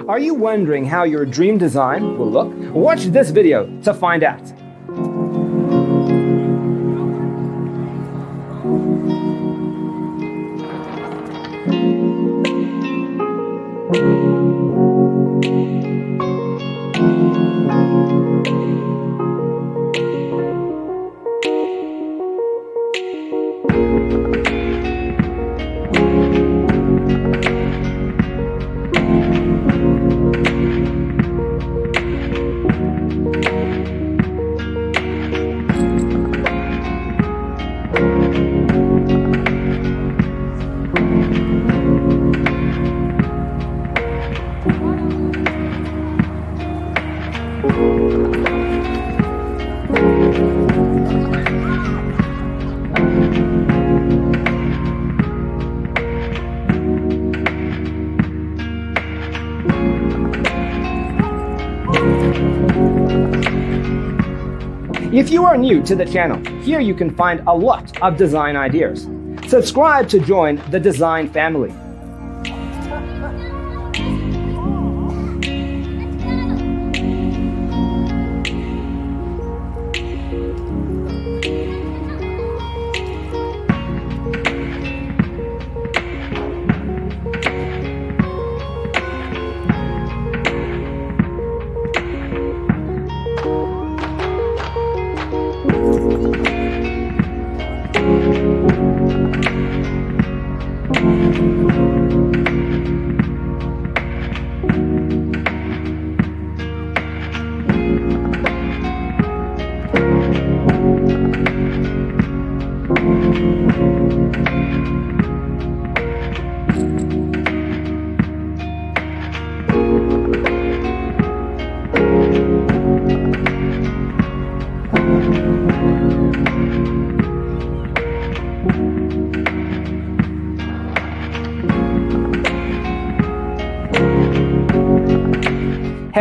Are you wondering how your dream design will look? Watch this video to find out. If you are new to the channel, here you can find a lot of design ideas. Subscribe to join the design family.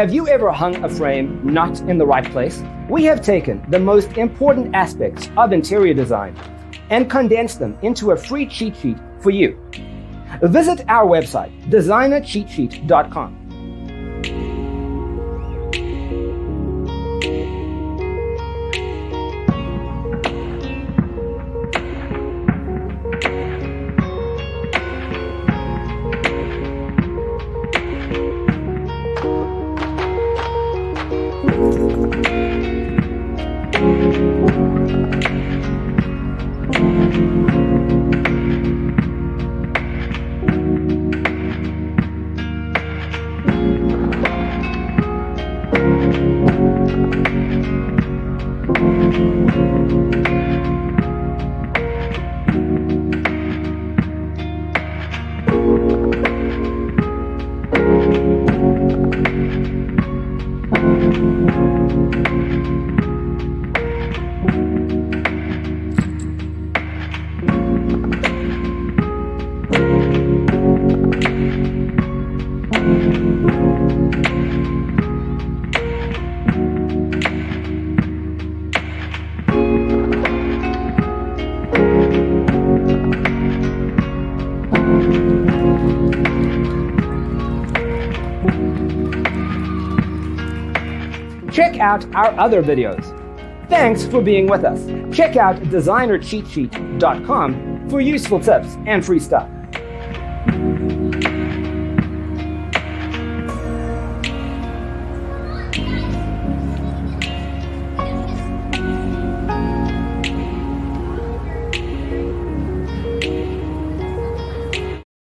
Have you ever hung a frame not in the right place? We have taken the most important aspects of interior design and condensed them into a free cheat sheet for you. Visit our website, designercheatsheet.com. Check out our other videos. Thanks for being with us. Check out designercheatsheet.com for useful tips and free stuff.